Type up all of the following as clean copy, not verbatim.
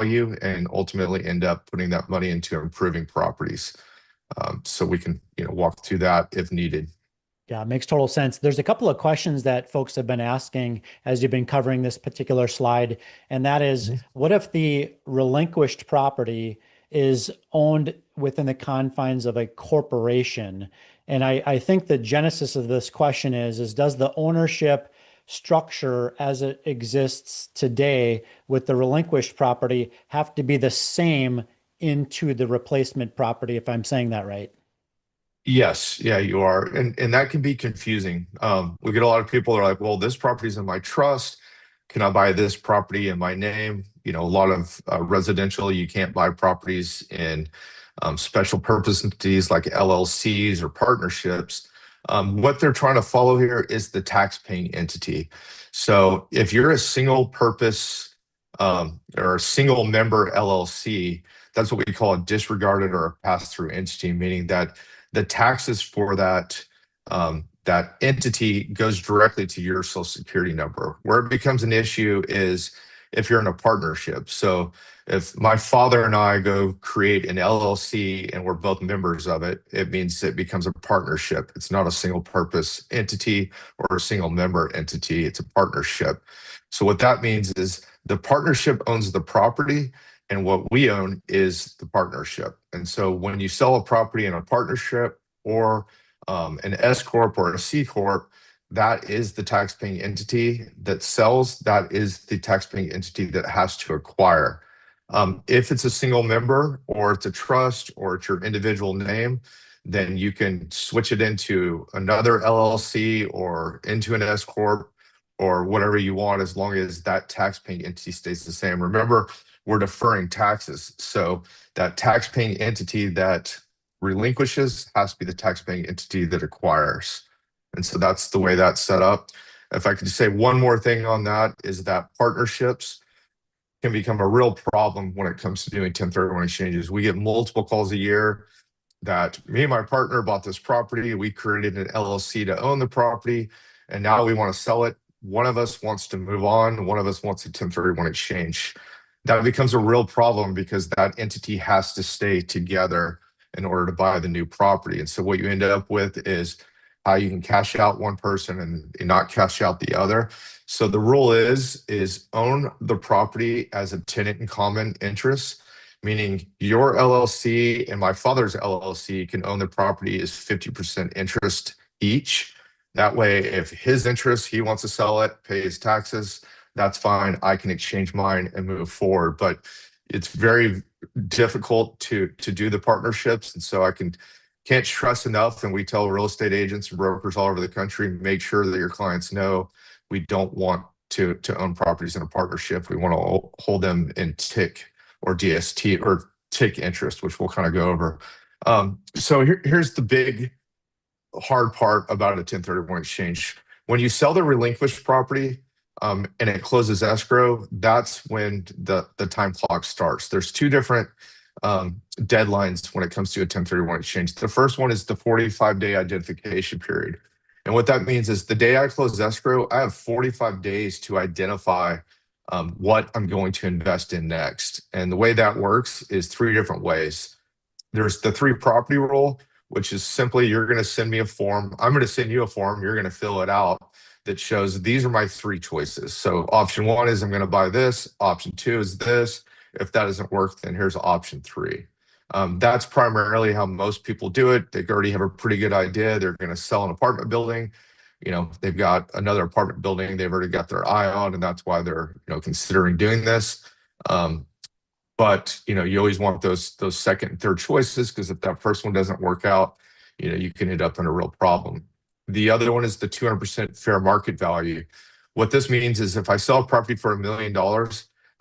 value and ultimately end up putting that money into improving properties. So we can, walk through that if needed. Yeah, it makes total sense. There's a couple of questions that folks have been asking as you've been covering this particular slide, and that is, what if the relinquished property is owned within the confines of a corporation? And I think the genesis of this question is does the ownership structure as it exists today with the relinquished property have to be the same into the replacement property, if I'm saying that right? Yes, yeah, you are. And that can be confusing. We get a lot of people that are like, well, this property's in my trust. Can I buy this property in my name? A lot of residential, you can't buy properties in special purpose entities like LLCs or partnerships. What they're trying to follow here is the tax-paying entity. So if you're a single purpose or a single member LLC, that's what we call a disregarded or a pass-through entity, meaning that the taxes for that entity goes directly to your social security number. Where it becomes an issue is if you're in a partnership. So if my father and I go create an LLC and we're both members of it, it means it becomes a partnership. It's not a single purpose entity or a single member entity. It's a partnership. So what that means is the partnership owns the property and what we own is the partnership. And so when you sell a property in a partnership or an S Corp or a C Corp, that is the taxpaying entity that sells. That is the taxpaying entity that has to acquire. If it's a single member or it's a trust or it's your individual name, then you can switch it into another LLC or into an S Corp or whatever you want, as long as that taxpaying entity stays the same. Remember, we're deferring taxes. So that taxpaying entity that relinquishes has to be the taxpaying entity that acquires. And so that's the way that's set up. If I could say one more thing on that is that partnerships can become a real problem when it comes to doing 1031 exchanges. We get multiple calls a year that me and my partner bought this property. We created an LLC to own the property, and now we want to sell it. One of us wants to move on. One of us wants a 1031 exchange. That becomes a real problem because that entity has to stay together in order to buy the new property. And so what you end up with is how you can cash out one person and not cash out the other. So the rule is own the property as a tenant in common interest, meaning your LLC and my father's LLC can own the property as 50% interest each. That way, if his interest, he wants to sell it, pay his taxes, that's fine. I can exchange mine and move forward. But it's very difficult to do the partnerships. And so can't stress enough, and we tell real estate agents and brokers all over the country, make sure that your clients know we don't want to own properties in a partnership. We want to hold them in TIC or DST or TIC interest, which we'll kind of go over. So here's the big hard part about a 1031 exchange. When you sell the relinquished property and it closes escrow, that's when the time clock starts. There's two different deadlines when it comes to a 1031 exchange. The first one is the 45-day identification period. And what that means is the day I close escrow, I have 45 days to identify what I'm going to invest in next. And the way that works is three different ways. There's the 3 property rule, which is simply you're going to send me a form. I'm going to send you a form. You're going to fill it out that shows these are my 3 choices. So option 1 is I'm going to buy this. Option 2 is this. If that doesn't work, then here's option 3. That's primarily how most people do it. They already have a pretty good idea. They're going to sell an apartment building. They've got another apartment building they've already got their eye on, and that's why they're considering doing this. But you always want those second and third choices, because if that first one doesn't work out, you can end up in a real problem. The other one is the 200% fair market value. What this means is if I sell a property for $1 million,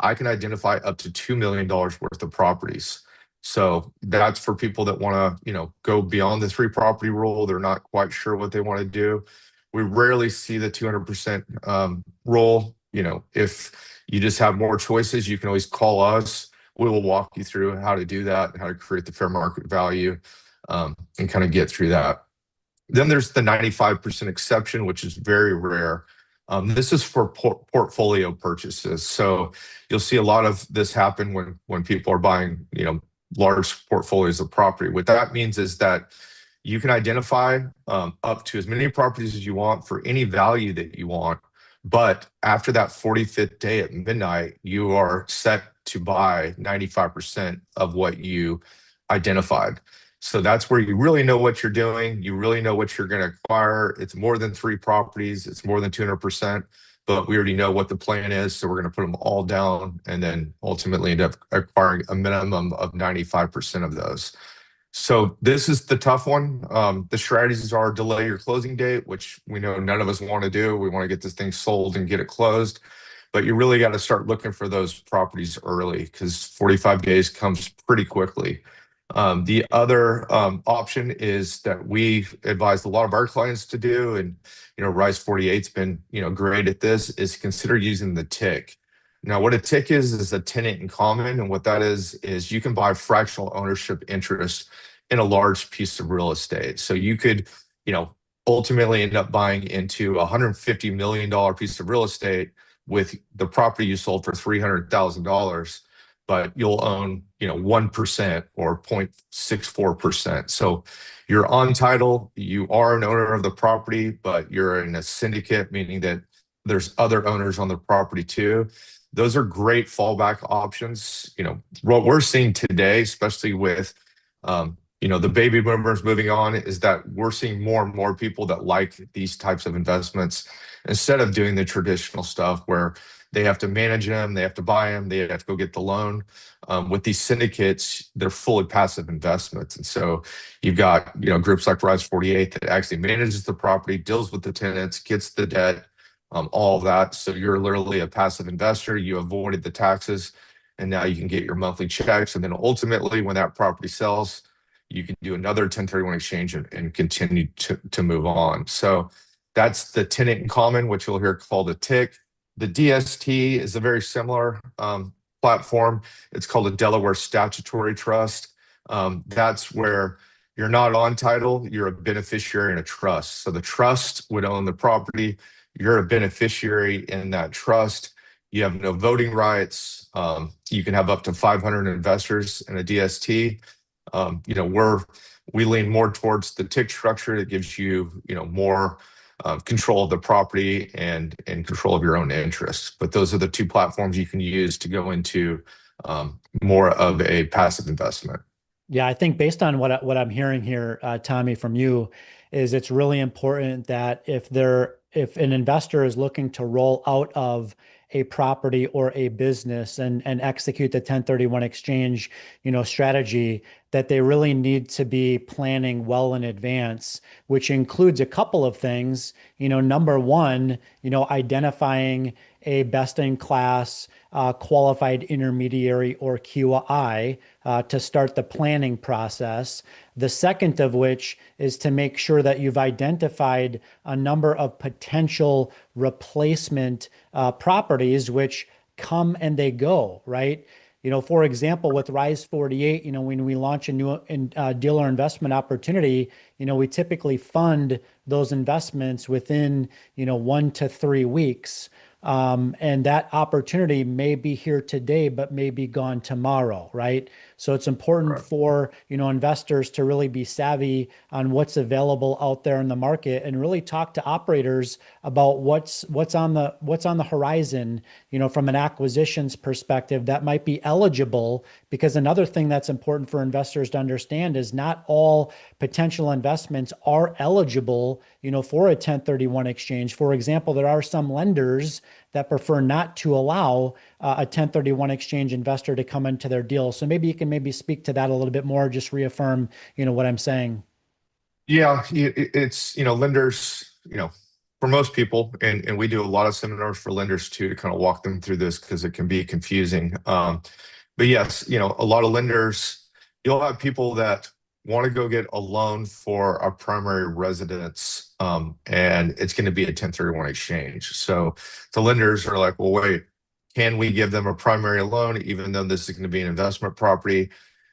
I can identify up to $2 million worth of properties. So that's for people that want to, go beyond the 3 property rule. They're not quite sure what they want to do. We rarely see the 200% rule. If you just have more choices, you can always call us. We will walk you through how to do that and how to create the fair market value and kind of get through that. Then there's the 95% exception, which is very rare. This is for portfolio purchases. So you'll see a lot of this happen when people are buying, large portfolios of property. What that means is that you can identify up to as many properties as you want for any value that you want. But after that 45th day at midnight, you are set to buy 95% of what you identified. So that's where you really know what you're doing. You really know what you're going to acquire. It's more than three properties. It's more than 200%, but we already know what the plan is. So we're going to put them all down and then ultimately end up acquiring a minimum of 95% of those. So this is the tough one. The strategies are delay your closing date, which we know none of us want to do. We want to get this thing sold and get it closed. But you really got to start looking for those properties early because 45 days comes pretty quickly. The other option is that we advise a lot of our clients to do, and Rise 48's been great at this, is consider using the TIC. Now, what a TIC is a tenant in common, and what that is you can buy fractional ownership interest in a large piece of real estate. So you could, ultimately end up buying into a $150 million piece of real estate with the property you sold for $300,000, but you'll own 1% or 0.64%. So you're on title, you are an owner of the property, but you're in a syndicate, meaning that there's other owners on the property too. Those are great fallback options. What we're seeing today, especially with the baby boomers moving on, is that we're seeing more and more people that like these types of investments instead of doing the traditional stuff where they have to manage them, they have to buy them, they have to go get the loan. With these syndicates, they're fully passive investments. And so you've got, groups like Rise 48 that actually manages the property, deals with the tenants, gets the debt, all of that. So you're literally a passive investor. You avoided the taxes, and now you can get your monthly checks. And then ultimately, when that property sells, you can do another 1031 exchange and continue to move on. So that's the tenant in common, which you'll hear called a TIC. The DST is a very similar platform. It's called a Delaware Statutory Trust. That's where you're not on title, you're a beneficiary in a trust. So the trust would own the property. You're a beneficiary in that trust. You have no voting rights. You can have up to 500 investors in a DST. We lean more towards the TIC structure that gives you, more control of the property and control of your own interests. But those are the two platforms you can use to go into more of a passive investment. Yeah, I think based on what I'm hearing here, Tommy, from you, is it's really important that if an investor is looking to roll out of a property or a business and execute the 1031 exchange, strategy, that they really need to be planning well in advance, which includes a couple of things. Number one, identifying a best-in-class qualified intermediary or QI to start the planning process. The second of which is to make sure that you've identified a number of potential replacement properties which come and they go, right? For example, with Rise 48, when we launch a new dealer investment opportunity, we typically fund those investments within, 1 to 3 weeks. And that opportunity may be here today, but may be gone tomorrow, right? So it's important Right. for, investors to really be savvy on what's available out there in the market and really talk to operators about what's on the horizon, from an acquisitions perspective that might be eligible. Because another thing that's important for investors to understand is not all potential investments are eligible, for a 1031 exchange. For example, there are some lenders that prefer not to allow a 1031 exchange investor to come into their deal. So maybe you can speak to that a little bit more, just reaffirm, what I'm saying. Yeah, it's, lenders, for most people, and we do a lot of seminars for lenders too to kind of walk them through this because it can be confusing. But yes, a lot of lenders, you'll have people that want to go get a loan for a primary residence, and it's going to be a 1031 exchange. So the lenders are like, well, wait, can we give them a primary loan even though this is going to be an investment property?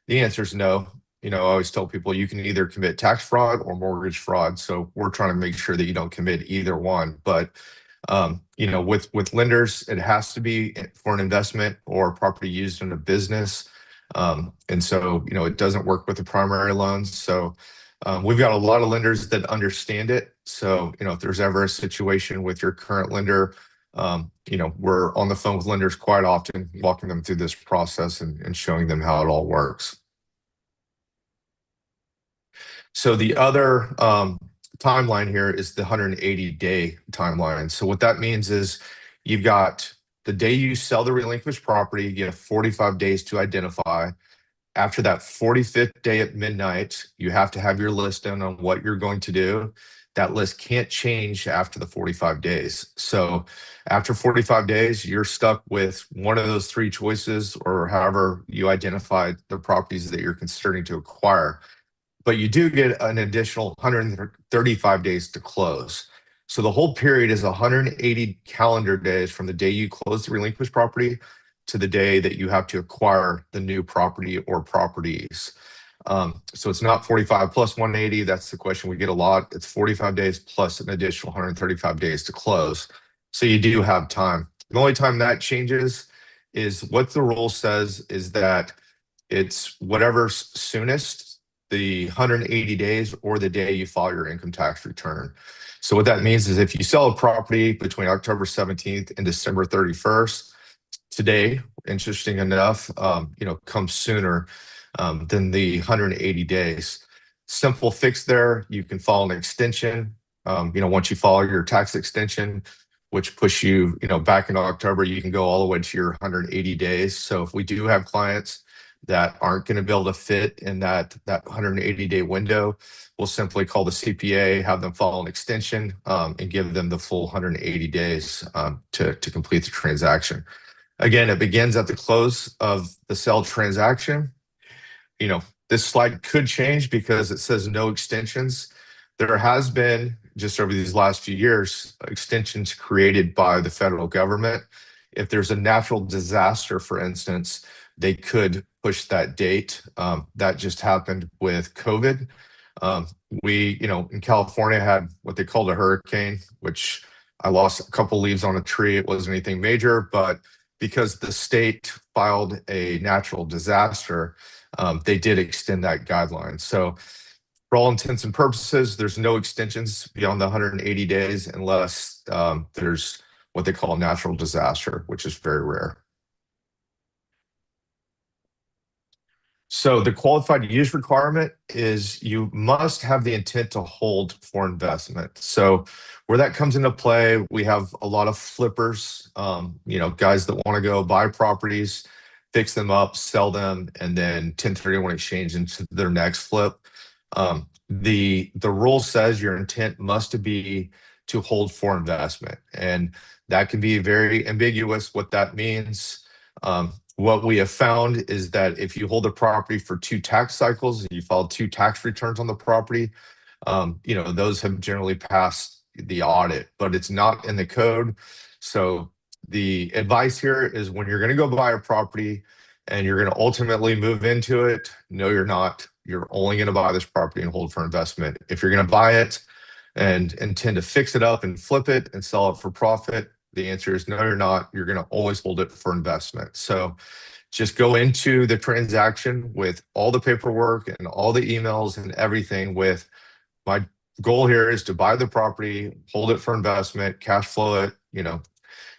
The answer is no. I always tell people you can either commit tax fraud or mortgage fraud. So we're trying to make sure that you don't commit either one. But With lenders, it has to be for an investment or property used in a business. And so, it doesn't work with the primary loans. So we've got a lot of lenders that understand it. So, if there's ever a situation with your current lender, we're on the phone with lenders quite often, walking them through this process and showing them how it all works. So the other timeline here is the 180-day timeline. So what that means is you've got the day you sell the relinquished property, you have 45 days to identify. After that 45th day at midnight, you have to have your list done on what you're going to do. That list can't change after the 45 days. So after 45 days, you're stuck with one of those three choices, or however you identified the properties that you're considering to acquire. But you do get an additional 135 days to close. So the whole period is 180 calendar days from the day you close the relinquished property to the day that you have to acquire the new property or properties. So it's not 45 plus 180. That's the question we get a lot. It's 45 days plus an additional 135 days to close. So you do have time. The only time that changes is what the rule says is that it's whatever's soonest, the 180 days or the day you file your income tax return. So what that means is if you sell a property between October 17th and December 31st, today, interesting enough, comes sooner than the 180 days. Simple fix there. You can file an extension. Once you file your tax extension, which push you, back in October, you can go all the way to your 180 days. So if we do have clients that aren't going to be able to fit in that 180-day window, we'll simply call the CPA, have them file an extension, and give them the full 180 days to complete the transaction. Again, it begins at the close of the sale transaction. This slide could change because it says no extensions. There has been, just over these last few years, extensions created by the federal government. If there's a natural disaster, for instance, they could push that date. That just happened with COVID. We, in California had what they called a hurricane, which I lost a couple leaves on a tree. It wasn't anything major, but because the state filed a natural disaster, they did extend that guideline. So for all intents and purposes, there's no extensions beyond the 180 days unless there's what they call a natural disaster, which is very rare. So the qualified use requirement is you must have the intent to hold for investment. So where that comes into play, we have a lot of flippers, guys that want to go buy properties, fix them up, sell them, and then 1031 exchange into their next flip. The rule says your intent must be to hold for investment, and that can be very ambiguous what that means. What we have found is that if you hold a property for 2 tax cycles and you file 2 tax returns on the property, those have generally passed the audit, but it's not in the code. So the advice here is when you're going to go buy a property and you're going to ultimately move into it, no, you're not. You're only going to buy this property and hold for investment. If you're going to buy it and intend to fix it up and flip it and sell it for profit, the answer is no, you're not. You're going to always hold it for investment. So just go into the transaction with all the paperwork and all the emails and everything with my goal here is to buy the property, hold it for investment, cash flow it,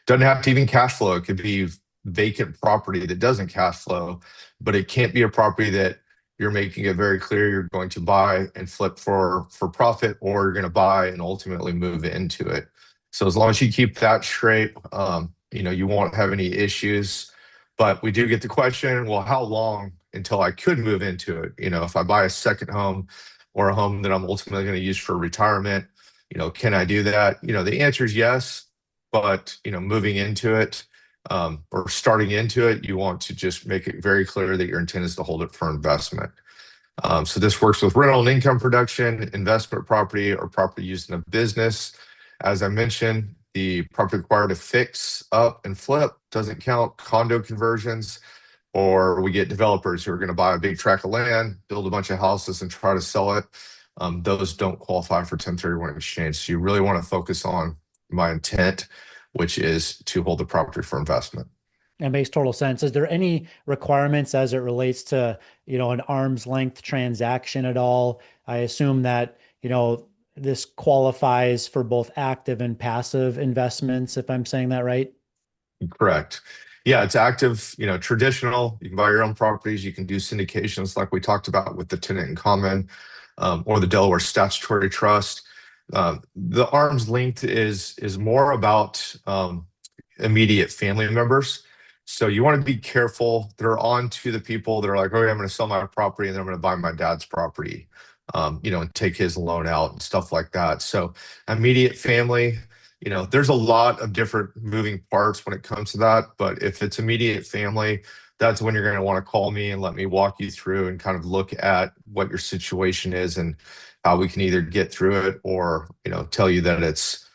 doesn't have to even cash flow. It could be vacant property that doesn't cash flow, but it can't be a property that you're making it very clear you're going to buy and flip for profit, or you're going to buy and ultimately move into it. So as long as you keep that straight, you won't have any issues. But we do get the question, well, how long until I could move into it? If I buy a second home or a home that I'm ultimately going to use for retirement, can I do that? The answer is yes, but moving into it or starting into it, you want to just make it very clear that your intent is to hold it for investment. So this works with rental and income production, investment property, or property used in a business. As I mentioned, the property required to fix up and flip doesn't count. Condo conversions, or we get developers who are going to buy a big tract of land, build a bunch of houses and try to sell it. Those don't qualify for 1031 exchange. So you really want to focus on my intent, which is to hold the property for investment. That makes total sense. Is there any requirements as it relates to, an arm's length transaction at all? I assume that, this qualifies for both active and passive investments, if I'm saying that right. Correct. Yeah, it's active, traditional. You can buy your own properties. You can do syndications like we talked about with the tenant in common, or the Delaware Statutory Trust. The arm's length is more about immediate family members. So you want to be careful. They're on to the people that are like, okay, I'm going to sell my property and then I'm going to buy my dad's property, and take his loan out and stuff like that. So immediate family, there's a lot of different moving parts when it comes to that. But if it's immediate family, that's when you're going to want to call me and let me walk you through and kind of look at what your situation is and how we can either get through it or, tell you that it's,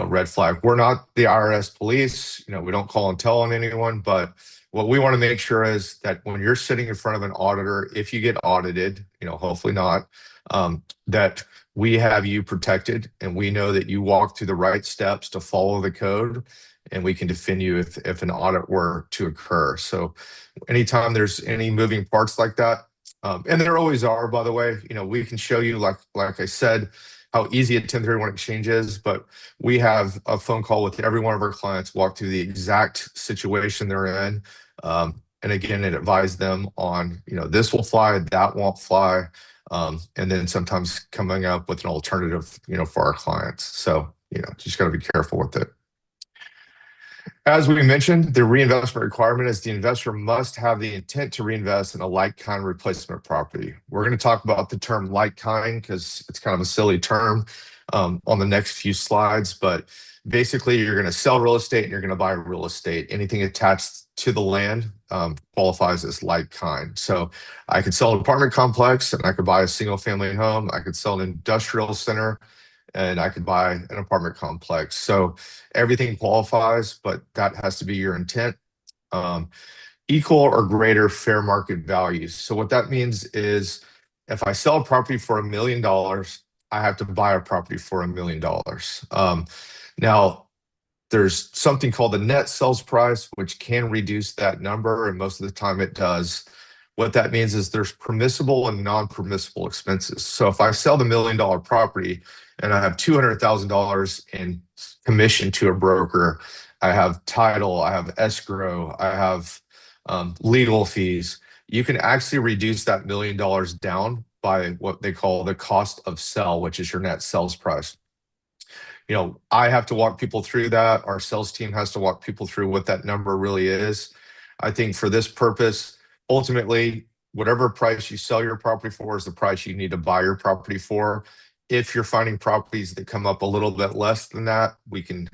red flag. We're not the IRS police. We don't call and tell on anyone, but what we want to make sure is that when you're sitting in front of an auditor, if you get audited, hopefully not, that we have you protected and we know that you walk through the right steps to follow the code, and we can defend you if an audit were to occur. So anytime there's any moving parts like that, and there always are, by the way, we can show you, like I said, how easy a 1031 exchange is, but we have a phone call with every one of our clients, walk through the exact situation they're in. And again, it advised them on, this will fly, that won't fly. And then sometimes coming up with an alternative, for our clients. So, just got to be careful with it. As we mentioned, the reinvestment requirement is the investor must have the intent to reinvest in a like-kind replacement property. We're going to talk about the term like-kind because it's kind of a silly term on the next few slides, but basically you're going to sell real estate and you're going to buy real estate. Anything attached to the land qualifies as like-kind. So I could sell an apartment complex and I could buy a single-family home. I could sell an industrial center and I could buy an apartment complex. So everything qualifies, but that has to be your intent. Equal or greater fair market values. So what that means is if I sell a property for $1 million, I have to buy a property for $1 million. Now, there's something called the net sales price, which can reduce that number, and most of the time it does. What that means is there's permissible and non-permissible expenses. So if I sell the $1 million property and I have $200,000 in commission to a broker, I have title, I have escrow, I have legal fees, you can actually reduce that $1 million down by what they call the cost of sell, which is your net sales price. I have to walk people through that. Our sales team has to walk people through what that number really is. I think for this purpose, ultimately, whatever price you sell your property for is the price you need to buy your property for. If you're finding properties that come up a little bit less than that, we can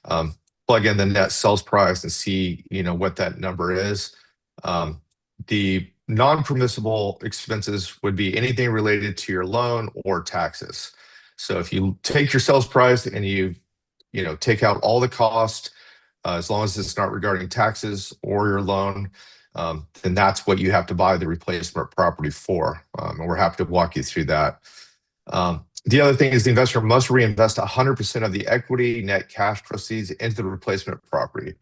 plug in the net sales price and see, what that number is. The non-permissible expenses would be anything related to your loan or taxes. So if you take your sales price and you take out all the cost, as long as it's not regarding taxes or your loan, then that's what you have to buy the replacement property for. And we're happy to walk you through that. The other thing is the investor must reinvest 100% of the equity net cash proceeds into the replacement property.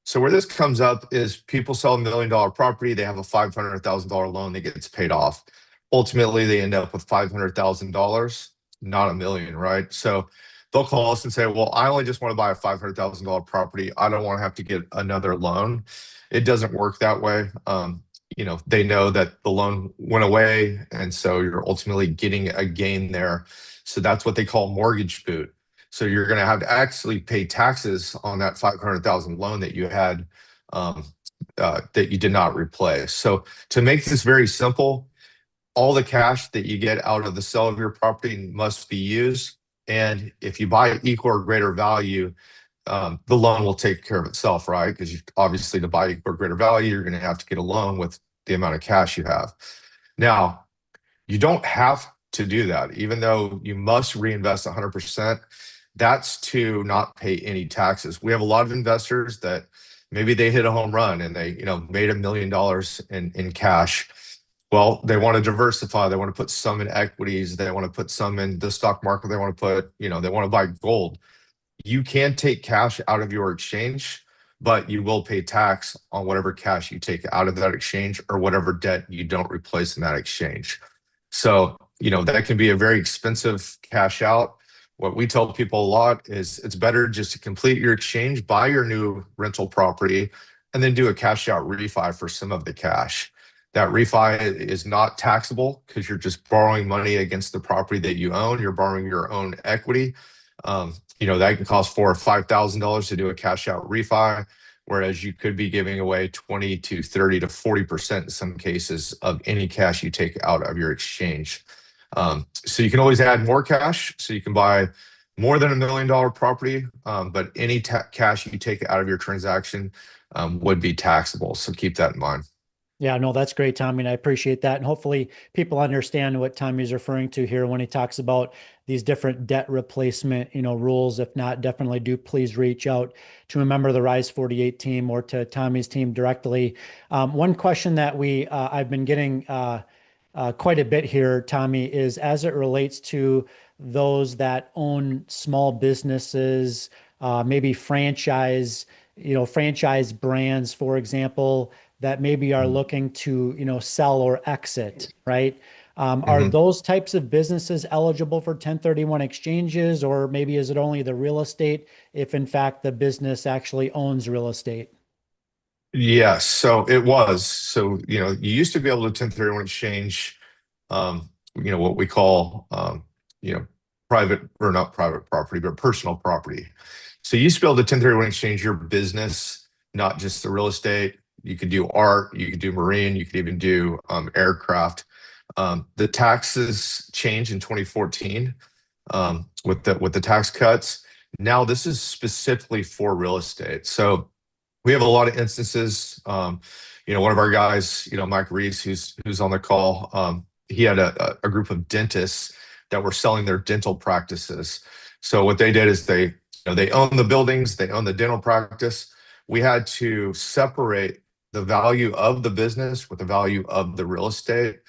So where this comes up is people sell $1 million property, they have a $500,000 loan that gets paid off. Ultimately, they end up with $500,000, not $1 million, right? So they'll call us and say, well, I only just want to buy a $500,000 property. I don't want to have to get another loan. It doesn't work that way. They know that the loan went away, and so you're ultimately getting a gain there. So that's what they call mortgage boot. So you're going to have to actually pay taxes on that $500,000 loan that you had that you did not replace. So to make this very simple, all the cash that you get out of the sale of your property must be used. And if you buy equal or greater value, the loan will take care of itself, right? Because obviously to buy equal or greater value, you're going to have to get a loan with the amount of cash you have. Now, you don't have to do that, even though you must reinvest 100%. That's to not pay any taxes. We have a lot of investors that maybe they hit a home run and they, made $1 million in cash. Well, they want to diversify. They want to put some in equities. They want to put some in the stock market. They want to put, they want to buy gold. You can take cash out of your exchange, but you will pay tax on whatever cash you take out of that exchange or whatever debt you don't replace in that exchange. So, that can be a very expensive cash out. What we tell people a lot is it's better just to complete your exchange, buy your new rental property, and then do a cash out refi for some of the cash. That refi is not taxable because you're just borrowing money against the property that you own. You're borrowing your own equity. That can cost $4,000 or $5,000 to do a cash out refi, whereas you could be giving away 20 to 30 to 40% in some cases of any cash you take out of your exchange. So you can always add more cash, so you can buy more than $1 million property, but any cash you take out of your transaction would be taxable. So keep that in mind. Yeah, no, that's great, Tommy, and I appreciate that. And hopefully people understand what Tommy's referring to here when he talks about these different debt replacement, rules. If not, definitely do please reach out to a member of the Rise 48 team or to Tommy's team directly. One question that I've been getting quite a bit here, Tommy, is as it relates to those that own small businesses, maybe franchise brands, for example, that maybe are looking to, sell or exit, right? Are Mhm. those types of businesses eligible for 1031 exchanges, or maybe is it only the real estate if in fact the business actually owns real estate? Yes, so it was. So, you used to be able to 1031 exchange, what we call, private or not private property, but personal property. So you used to be able to 1031 exchange your business, not just the real estate. You could do art, you could do marine, you could even do aircraft. The taxes changed in 2014 with the tax cuts. Now this is specifically for real estate. So we have a lot of instances. One of our guys, Mike Reese, who's on the call, he had a group of dentists that were selling their dental practices. So what they did is they own the buildings, they own the dental practice. We had to separate the value of the business with the value of the real estate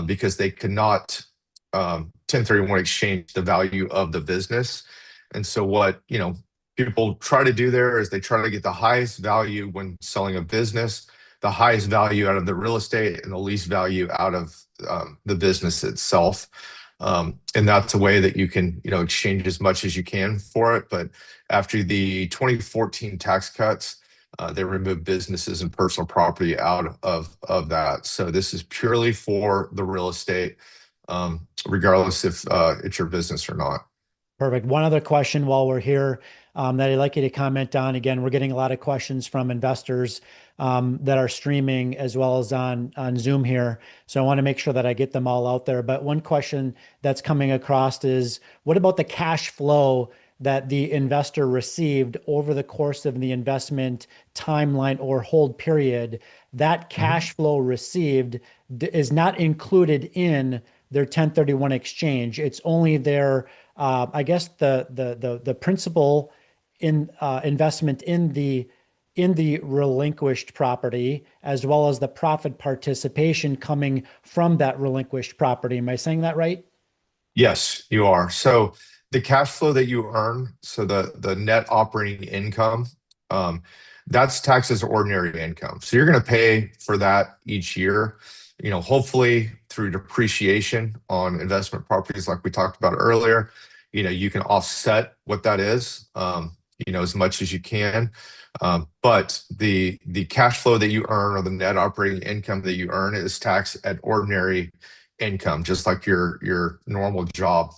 because they could not 1031 exchange the value of the business. And so what people try to do there is they try to get the highest value when selling a business, the highest value out of the real estate, and the least value out of the business itself. And that's a way that you can, exchange as much as you can for it. But after the 2014 tax cuts, they removed businesses and personal property out of that. So this is purely for the real estate, regardless if it's your business or not. Perfect. One other question while we're here that I'd like you to comment on. Again, we're getting a lot of questions from investors that are streaming as well as on Zoom here. So I want to make sure that I get them all out there. But one question that's coming across is, what about the cash flow that the investor received over the course of the investment timeline or hold period? That cash flow received is not included in their 1031 exchange. It's only their I guess the principal in investment in the relinquished property, as well as the profit participation coming from that relinquished property. Am I saying that right? Yes, you are. So the cash flow that you earn, so the net operating income, that's taxed as ordinary income. So you're going to pay for that each year. Hopefully through depreciation on investment properties, like we talked about earlier, you can offset what that is, as much as you can. But the cash flow that you earn or the net operating income that you earn is taxed at ordinary income, just like your normal job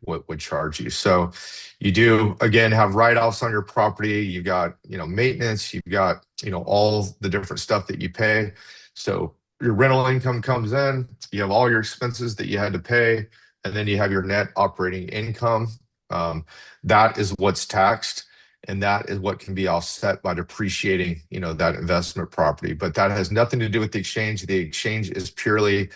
would charge you. So you do again have write-offs on your property. You've got maintenance. You've got all the different stuff that you pay. So your rental income comes in. You have all your expenses that you had to pay, and then you have your net operating income. That is what's taxed, and that is what can be offset by depreciating that investment property. But that has nothing to do with the exchange. The exchange is purely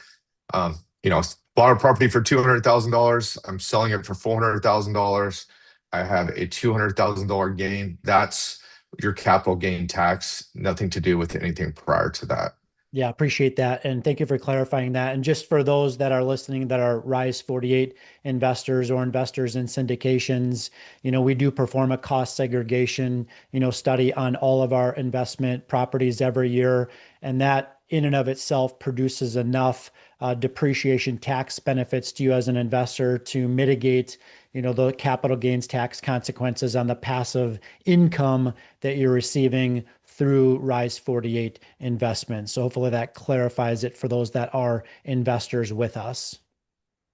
bought a property for $200,000. I'm selling it for $400,000. I have a $200,000 gain. That's your capital gain tax. Nothing to do with anything prior to that. Yeah, appreciate that. And thank you for clarifying that. And just for those that are listening that are Rise 48 investors or investors in syndications, we do perform a cost segregation, study on all of our investment properties every year. And that in and of itself produces enough depreciation tax benefits to you as an investor to mitigate, the capital gains tax consequences on the passive income that you're receiving through Rise 48 investments. So hopefully that clarifies it for those that are investors with us.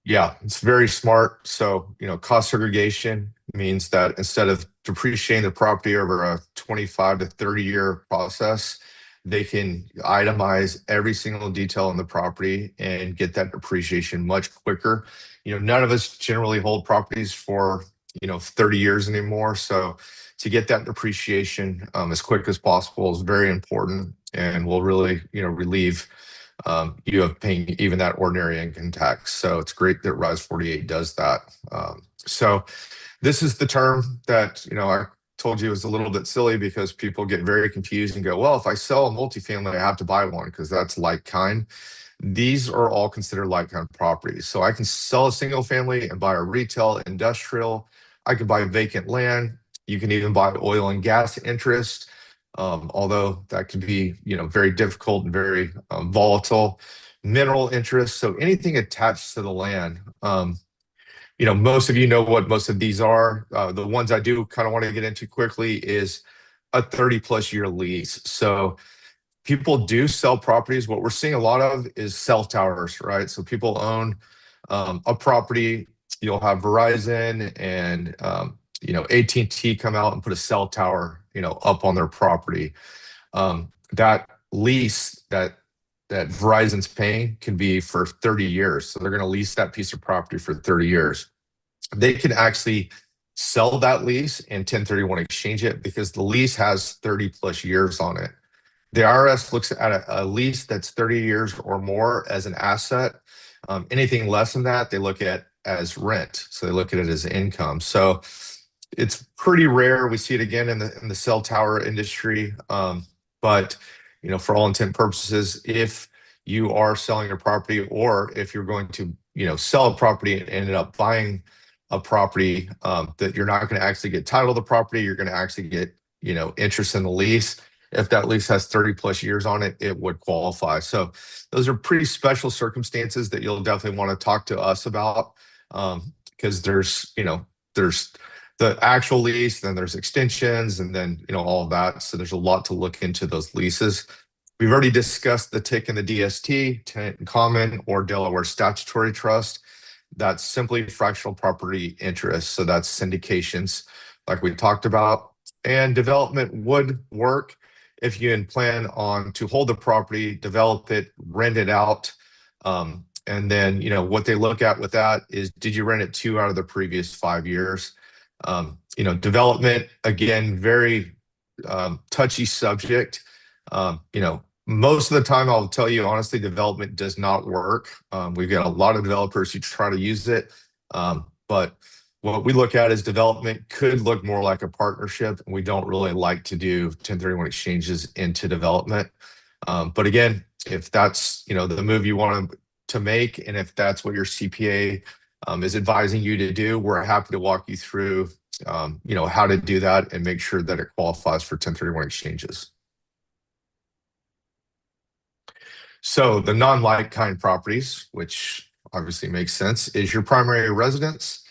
Yeah, it's very smart. So, cost segregation means that instead of depreciating the property over a 25 to 30-year process, they can itemize every single detail in the property and get that depreciation much quicker. None of us generally hold properties for, 30 years anymore. So to get that depreciation as quick as possible is very important and will really, relieve you have paying even that ordinary income tax. So it's great that Rise 48 does that. So this is the term that, I told you was a little bit silly because people get very confused and go, well, if I sell a multifamily, I have to buy one because that's like kind. These are all considered like kind properties. So I can sell a single family and buy a retail, industrial. I could buy vacant land. You can even buy oil and gas interest, although that can be, very difficult and very volatile. Mineral interest, so anything attached to the land. Most of you know what most of these are. The ones I do kind of want to get into quickly is a 30-plus year lease. So people do sell properties. What we're seeing a lot of is cell towers, right? So people own a property. You'll have Verizon and AT&T come out and put a cell tower, up on their property. That lease that Verizon's paying can be for 30 years. So they're going to lease that piece of property for 30 years. They can actually sell that lease and 1031 exchange it because the lease has 30 plus years on it. The IRS looks at a lease that's 30 years or more as an asset. Anything less than that, they look at as rent. So they look at it as income. So it's pretty rare. We see it again in the cell tower industry. But for all intent purposes, if you are selling a property or if you're going to, sell a property and ended up buying a property that you're not going to actually get title of the property, you're going to actually get, interest in the lease. If that lease has 30 plus years on it, it would qualify. So those are pretty special circumstances that you'll definitely want to talk to us about because there's the actual lease, then there's extensions, and then all of that. So there's a lot to look into those leases. We've already discussed the TIC and the DST, tenant in common or Delaware statutory trust. That's simply fractional property interest. So that's syndications, like we talked about. And development would work if you plan on to hold the property, develop it, rent it out. And then, what they look at with that is, did you rent it 2 out of the previous 5 years? Development, again, very touchy subject. Most of the time, I'll tell you honestly, development does not work. We've got a lot of developers who try to use it. But what we look at is development could look more like a partnership. And we don't really like to do 1031 exchanges into development. But again, if that's, the move you want to make, and if that's what your CPA is advising you to do, we're happy to walk you through, how to do that and make sure that it qualifies for 1031 exchanges. So the non-like kind properties, which obviously makes sense, is your primary residence,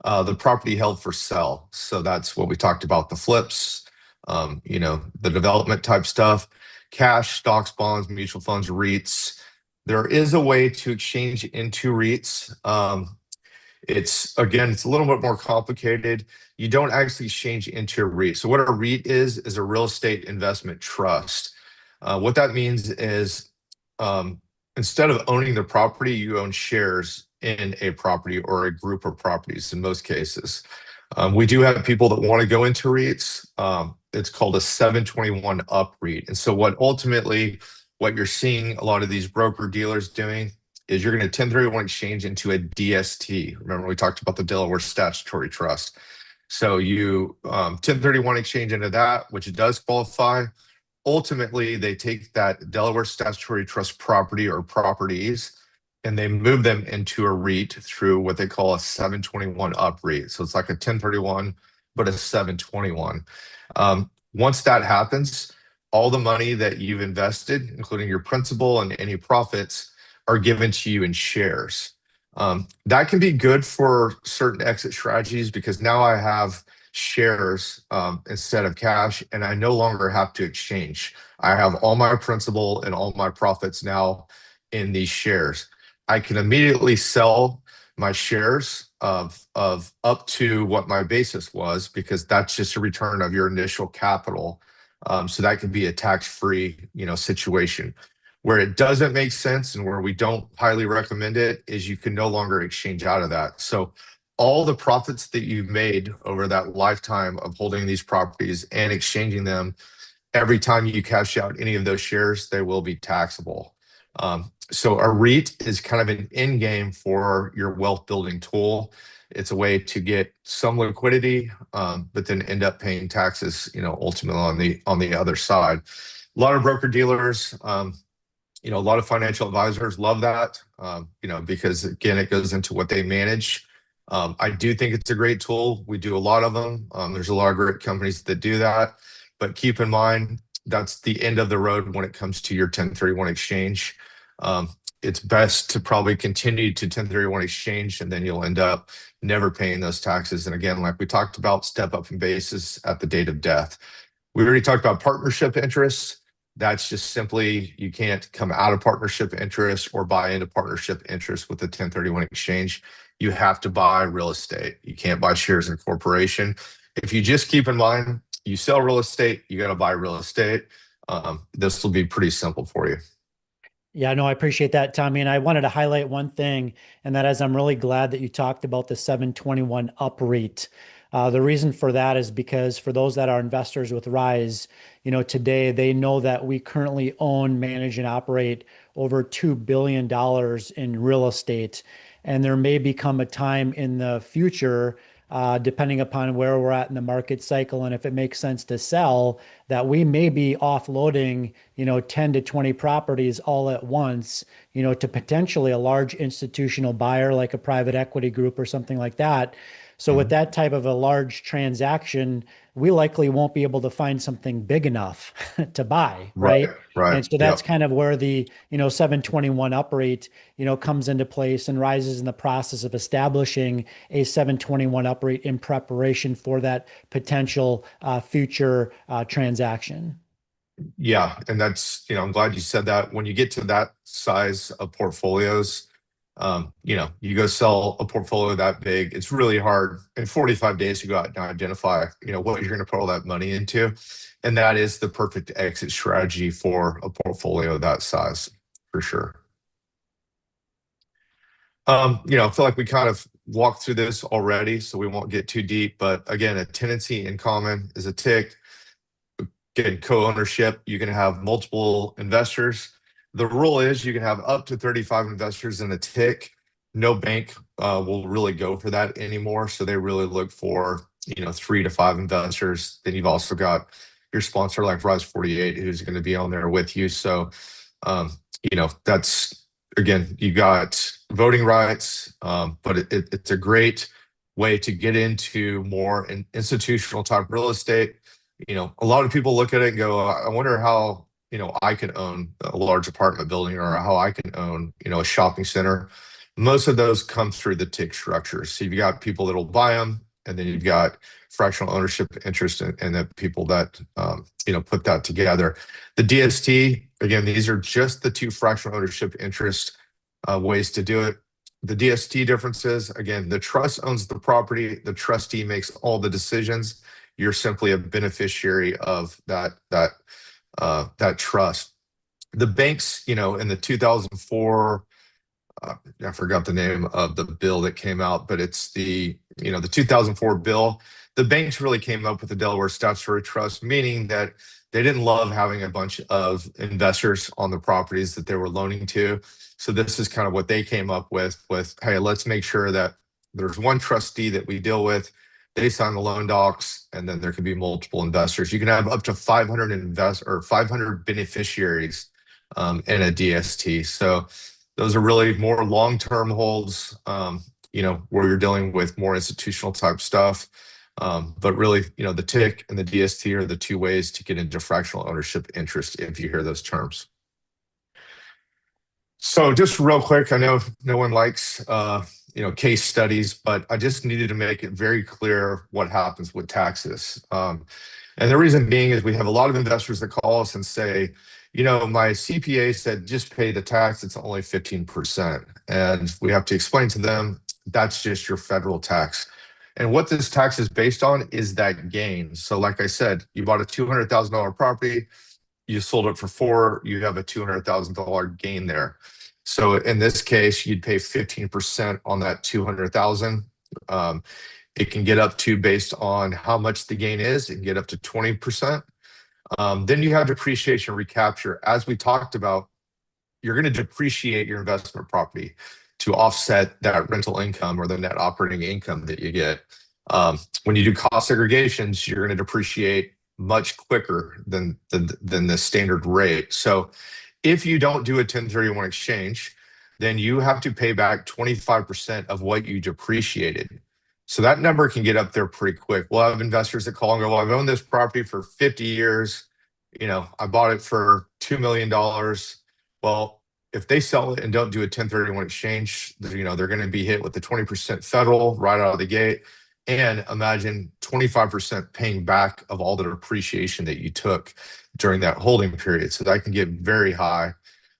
the property held for sale. So that's what we talked about, the flips, the development type stuff, cash, stocks, bonds, mutual funds, REITs. There is a way to exchange into REITs. It's a little bit more complicated. You don't actually exchange into a REIT. So what a REIT is a real estate investment trust. What that means is instead of owning the property, you own shares in a property or a group of properties in most cases. We do have people that want to go into REITs. It's called a 721 up REIT. And so what you're seeing a lot of these broker dealers doing is you're going to 1031 exchange into a DST. Remember, we talked about the Delaware statutory trust. So you 1031 exchange into that, which does qualify. ultimately they take that Delaware statutory trust property or properties and they move them into a REIT through what they call a 721 up REIT. So it's like a 1031, but a 721. Once that happens, all the money that you've invested, including your principal and any profits, are given to you in shares. That can be good for certain exit strategies because now I have shares instead of cash, and I no longer have to exchange. I have all my principal and all my profits now in these shares. I can immediately sell my shares of up to what my basis was because that's just a return of your initial capital. So that could be a tax-free, situation. Where it doesn't make sense and where we don't highly recommend it is you can no longer exchange out of that. So all the profits that you've made over that lifetime of holding these properties and exchanging them, every time you cash out any of those shares, they will be taxable. So a REIT is kind of an end game for your wealth building tool. It's a way to get some liquidity, but then end up paying taxes, ultimately on the other side. A lot of broker dealers, a lot of financial advisors love that, because again, it goes into what they manage. I do think it's a great tool. We do a lot of them. There's a lot of great companies that do that, but keep in mind that's the end of the road when it comes to your 1031 exchange. It's best to probably continue to 1031 exchange, and then you'll end up never paying those taxes. And again, like we talked about, step up in basis at the date of death. We already talked about partnership interests. That's just simply you can't come out of partnership interest or buy into partnership interest with the 1031 exchange. You have to buy real estate. You can't buy shares in a corporation. If you just keep in mind, you sell real estate, you got to buy real estate. This will be pretty simple for you. Yeah, no, I appreciate that, Tommy. And I wanted to highlight one thing, and that is I'm really glad that you talked about the 721 UPREIT. The reason for that is because for those that are investors with Rise, today they know that we currently own, manage, and operate over $2 billion in real estate. And there may become a time in the future, depending upon where we're at in the market cycle and if it makes sense to sell, that we may be offloading, 10 to 20 properties all at once, to potentially a large institutional buyer like a private equity group or something like that. So with that type of a large transaction, we likely won't be able to find something big enough to buy, right? Right. And so that's kind of where the, 721 UPREIT, comes into place, and Rises in the process of establishing a 721 UPREIT in preparation for that potential future transaction. Yeah, and that's, I'm glad you said that. When you get to that size of portfolios, you go sell a portfolio that big, it's really hard in 45 days to go out and identify, what you're going to put all that money into. And that is the perfect exit strategy for a portfolio that size, for sure. I feel like we kind of walked through this already, so we won't get too deep. But again, a tenancy in common is a TIC. Getting co-ownership, you can have multiple investors. The rule is you can have up to 35 investors in a TIC. No bank will really go for that anymore. So they really look for, 3 to 5 investors. Then you've also got your sponsor like Rise 48, who's going to be on there with you. So, that's, again, you got voting rights, but it's a great way to get into more institutional type real estate. A lot of people look at it and go, I wonder how, I can own a large apartment building or how I can own, a shopping center. Most of those come through the TIC structures. So you've got people that'll buy them, and then you've got fractional ownership interest in the people that, put that together. The DST, again, these are just the two fractional ownership interest ways to do it. The DST differences, again, the trust owns the property, the trustee makes all the decisions. You're simply a beneficiary of that trust. The banks, in the 2004, I forgot the name of the bill that came out, but it's the 2004 bill. The banks really came up with the Delaware Statutory Trust, meaning that they didn't love having a bunch of investors on the properties that they were loaning to. So this is kind of what they came up with, hey, let's make sure that there's one trustee that we deal with. They sign the loan docs, and then there can be multiple investors. You can have up to 500 or 500 beneficiaries in a DST. So those are really more long-term holds, where you're dealing with more institutional type stuff. But really, the TIC and the DST are the two ways to get into fractional ownership interest if you hear those terms. So just real quick, I know no one likes case studies, but I just needed to make it very clear what happens with taxes. And the reason being is we have a lot of investors that call us and say, my CPA said just pay the tax, it's only 15%. And we have to explain to them that's just your federal tax. And what this tax is based on is that gain. So like I said, you bought a $200,000 property, you sold it for $4, you have a $200,000 gain there. So in this case, you'd pay 15% on that 200,000. It can get up to, based on how much the gain is, it can get up to 20%. Then you have depreciation recapture. As we talked about, you're going to depreciate your investment property to offset that rental income or the net operating income that you get. When you do cost segregations, you're going to depreciate much quicker than the standard rate. So if you don't do a 1031 exchange, then you have to pay back 25% of what you depreciated. So that number can get up there pretty quick. We'll have investors that call and go, well, I've owned this property for 50 years. I bought it for $2 million. Well, if they sell it and don't do a 1031 exchange, they're going to be hit with the 20% federal right out of the gate. And imagine 25% paying back of all the depreciation that you took during that holding period. So that can get very high.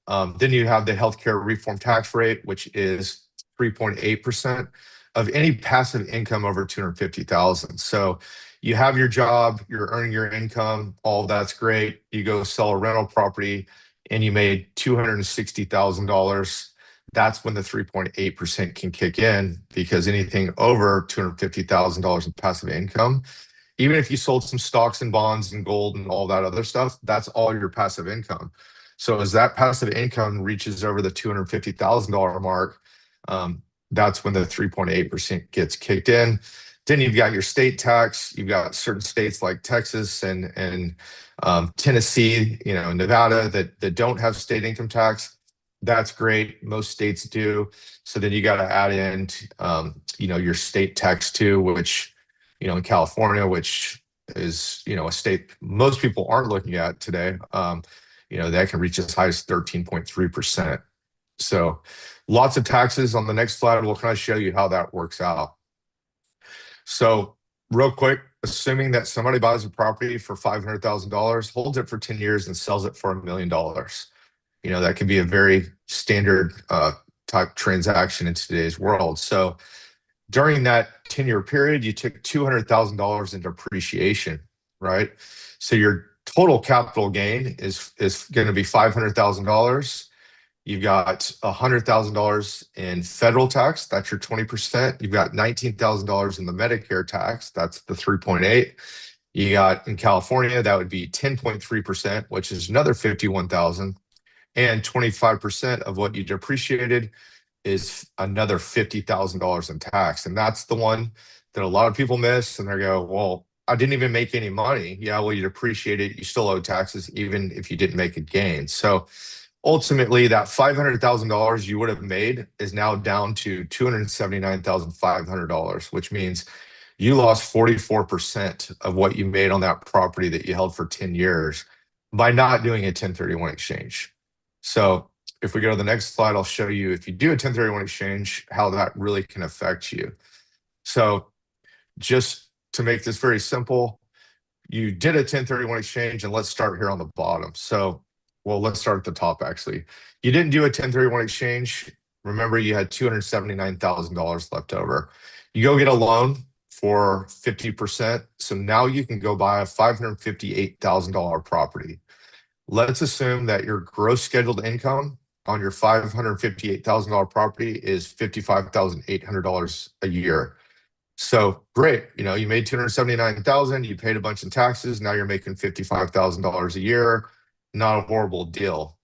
Then you have the healthcare reform tax rate, which is 3.8% of any passive income over 250,000. So you have your job, you're earning your income, all that's great. You go sell a rental property and you made $260,000. That's when the 3.8% can kick in, because anything over $250,000 in passive income, even if you sold some stocks and bonds and gold and all that other stuff, that's all your passive income. So as that passive income reaches over the $250,000 mark, that's when the 3.8% gets kicked in. Then you've got your state tax. You've got certain states like Texas and Tennessee, Nevada that don't have state income tax. That's great. Most states do. So then you got to add in, your state tax too, which, in California, which is, a state most people aren't looking at today, that can reach as high as 13.3%. So lots of taxes. On the next slide, we'll kind of show you how that works out. So real quick, assuming that somebody buys a property for $500,000, holds it for 10 years and sells it for $1 million. That can be a very standard type transaction in today's world. So during that 10-year period, you took $200,000 in depreciation, right? So your total capital gain is going to be $500,000. You've got $100,000 in federal tax. That's your 20%. You've got $19,000 in the Medicare tax. That's the 3.8. You got in California, that would be 10.3%, which is another $51,000. And 25% of what you depreciated is another $50,000 in tax. And that's the one that a lot of people miss. And they go, well, I didn't even make any money. Yeah, well, you depreciate it. You still owe taxes, even if you didn't make a gain. So ultimately, that $500,000 you would have made is now down to $279,500, which means you lost 44% of what you made on that property that you held for 10 years by not doing a 1031 exchange. So if we go to the next slide, I'll show you, if you do a 1031 exchange, how that really can affect you. So just to make this very simple, you did a 1031 exchange, and let's start here on the bottom. So, well, let's start at the top, actually. You didn't do a 1031 exchange. Remember, you had $279,000 left over. You go get a loan for 50%. So now you can go buy a $558,000 property. Let's assume that your gross scheduled income on your $558,000 property is $55,800 a year. So great, you made $279,000, you paid a bunch in taxes, now you're making $55,000 a year. Not a horrible deal.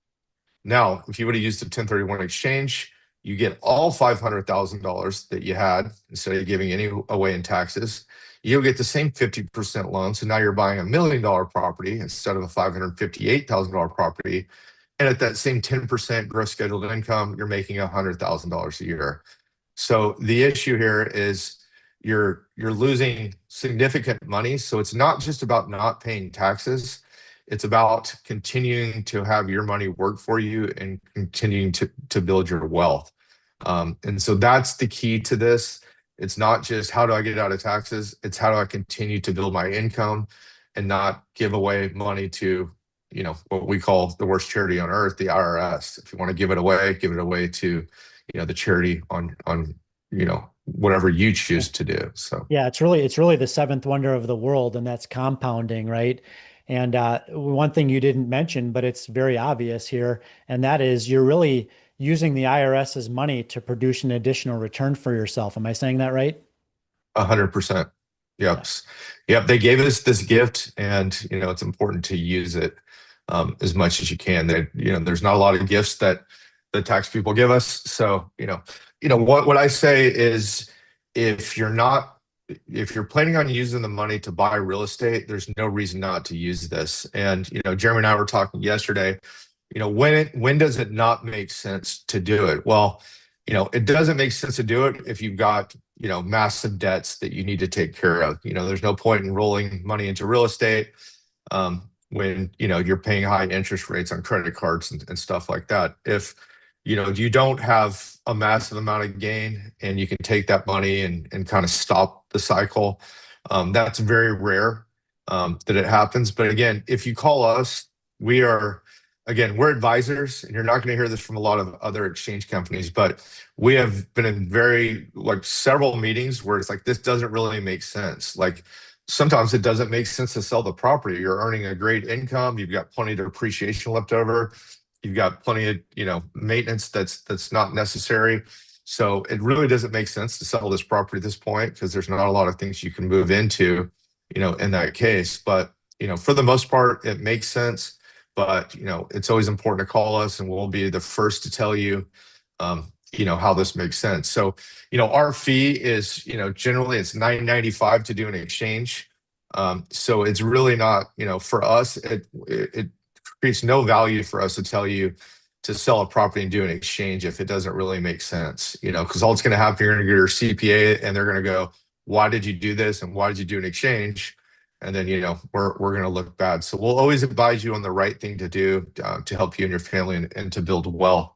Now, if you would have used a 1031 exchange, you get all $500,000 that you had instead of giving any away in taxes. you'll get the same 50% loan. So now you're buying $1 million property instead of a $558,000 property. And at that same 10% gross scheduled income, you're making $100,000 a year. So the issue here is you're losing significant money. So it's not just about not paying taxes. It's about continuing to have your money work for you and continuing to build your wealth. And so that's the key to this. It's not just how do I get out of taxes? It's how do I continue to build my income and not give away money to, what we call the worst charity on earth, the IRS. If you want to give it away to, the charity on, whatever you choose to do. So Yeah, it's really the seventh wonder of the world, and that's compounding, right? And one thing you didn't mention, but it's very obvious here, and that is you're really using the IRS's money to produce an additional return for yourself. Am I saying that right? 100%. Yep. Yeah. Yep. They gave us this gift, and it's important to use it as much as you can. There's not a lot of gifts that the tax people give us. So, what I say is if you're planning on using the money to buy real estate, there's no reason not to use this. And, Jeremy and I were talking yesterday, when does it not make sense to do it? Well, it doesn't make sense to do it if you've got, massive debts that you need to take care of. There's no point in rolling money into real estate when, you're paying high interest rates on credit cards and stuff like that. If, you don't have a massive amount of gain and you can take that money and kind of stop the cycle, that's very rare that it happens. But again, if you call us, we're advisors, and you're not going to hear this from a lot of other exchange companies, but we have been in several meetings where it's like, this doesn't really make sense. Like sometimes it doesn't make sense to sell the property. You're earning a great income. You've got plenty of depreciation left over. You've got plenty of, maintenance that's not necessary. So it really doesn't make sense to sell this property at this point because there's not a lot of things you can move into, in that case. But, for the most part, it makes sense. But, it's always important to call us, and we'll be the first to tell you, how this makes sense. So, our fee is, generally it's $9.95 to do an exchange. So it's really not, for us, it creates no value for us to tell you to sell a property and do an exchange if it doesn't really make sense, because all it's going to happen, you're going to get your CPA and they're going to go, why did you do this? And why did you do an exchange? And then, we're going to look bad. So we'll always advise you on the right thing to do to help you and your family and to build wealth.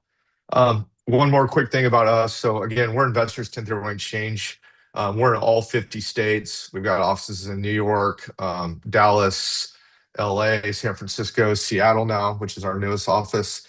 One more quick thing about us. So again, we're Investors 1031 Exchange. We're in all 50 states. We've got offices in New York, Dallas, LA, San Francisco, Seattle now, which is our newest office.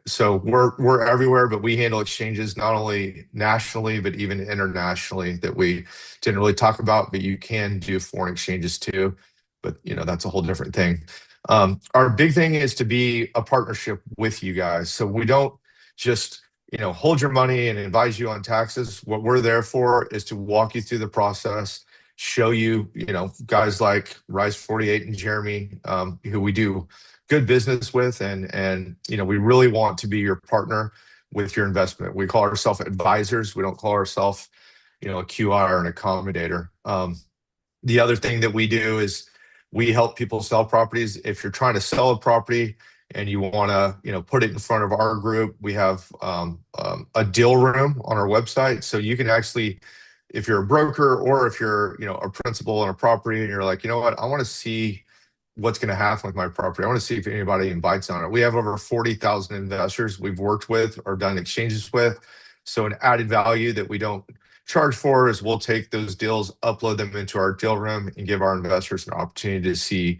So we're everywhere, but we handle exchanges not only nationally, but even internationally that we didn't really talk about, but you can do foreign exchanges too. But that's a whole different thing. Our big thing is to be a partnership with you guys. So we don't just, hold your money and advise you on taxes. What we're there for is to walk you through the process, show you, guys like Rise 48 and Jeremy, who we do good business with, and we really want to be your partner with your investment. We call ourselves advisors. We don't call ourselves, a QI or an accommodator. The other thing that we do is we help people sell properties. If you're trying to sell a property and you want to, put it in front of our group, we have a deal room on our website. So you can actually, if you're a broker or if you're, a principal on a property and you're like, you know what, I want to see what's going to happen with my property. I want to see if anybody invites on it. We have over 40,000 investors we've worked with or done exchanges with. So an added value that we don't charge for is we'll take those deals, upload them into our deal room, and give our investors an opportunity to see,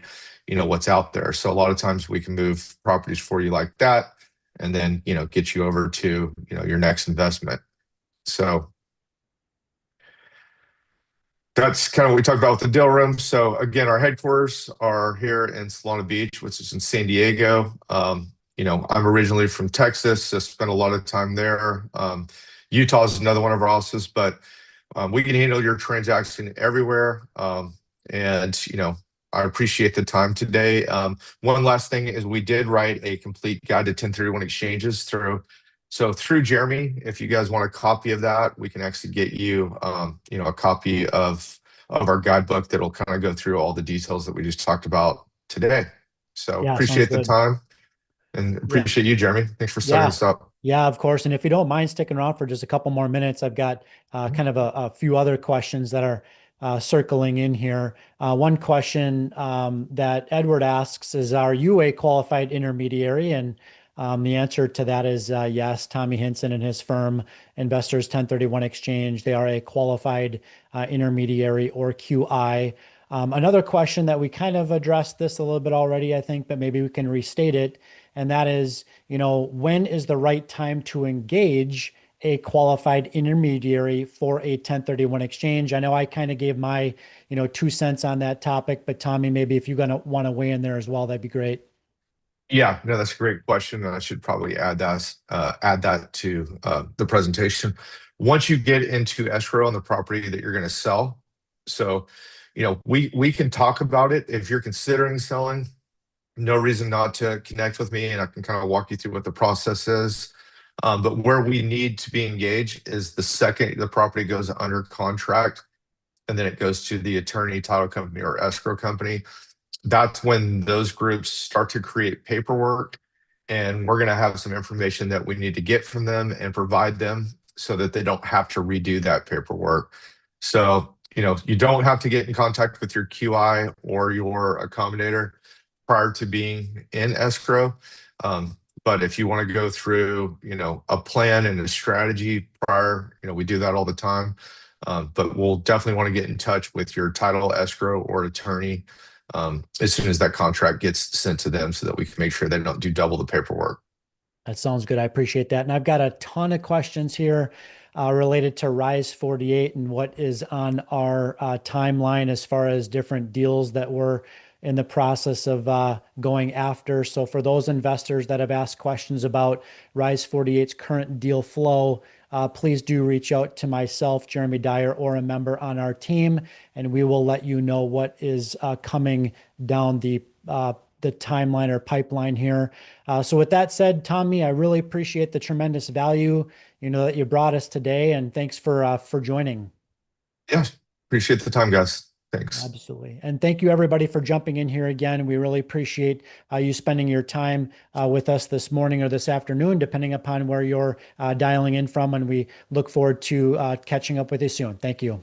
what's out there. So a lot of times we can move properties for you like that, and then, get you over to, your next investment. So that's kind of what we talked about with the deal room. So again, our headquarters are here in Solana Beach, which is in San Diego. I'm originally from Texas, so spent a lot of time there. Utah is another one of our offices, but we can handle your transaction everywhere. I appreciate the time today. One last thing is we did write a complete guide to 1031 exchanges through Jeremy. If you guys want a copy of that, we can actually get you, a copy of of our guidebook that'll kind of go through all the details that we just talked about today. So Yeah, sounds appreciate the good. time and Yeah. appreciate you, Jeremy. Thanks for setting Yeah. this up. Yeah, of course. And if you don't mind sticking around for just a couple more minutes, I've got kind of a few other questions that are circling in here. One question that Edward asks is, are you a qualified intermediary? And the answer to that is yes. Tommy Hinson and his firm, Investors 1031 Exchange, they are a qualified intermediary or QI. Another question that we kind of addressed this a little bit already, I think, but maybe we can restate it. And that is, when is the right time to engage a qualified intermediary for a 1031 exchange? I know I kind of gave my, 2 cents on that topic, but Tommy, maybe if you're going to want to weigh in there as well, that'd be great. Yeah, no, that's a great question. And I should probably add that to the presentation. Once you get into escrow on the property that you're going to sell, so we can talk about it if you're considering selling. No reason not to connect with me, and I can kind of walk you through what the process is. But where we need to be engaged is the second the property goes under contract, and then it goes to the attorney, title company, or escrow company. That's when those groups start to create paperwork, and we're going to have some information that we need to get from them and provide them so that they don't have to redo that paperwork. So, you don't have to get in contact with your QI or your accommodator prior to being in escrow. But if you want to go through, a plan and a strategy prior, we do that all the time. But we'll definitely want to get in touch with your title escrow or attorney as soon as that contract gets sent to them so that we can make sure they don't do double the paperwork. That sounds good. I appreciate that. And I've got a ton of questions here related to Rise 48 and what is on our timeline as far as different deals that we're in the process of going after. So for those investors that have asked questions about Rise 48's current deal flow, please do reach out to myself, Jeremy Dyer, or a member on our team, and we will let you know what is coming down the timeline or pipeline here. So with that said, Tommy, I really appreciate the tremendous value, that you brought us today, and thanks for joining. Yeah, appreciate the time, guys. Thanks. Absolutely. And thank you everybody for jumping in here again. We really appreciate you spending your time with us this morning or this afternoon, depending upon where you're dialing in from. And we look forward to catching up with you soon. Thank you.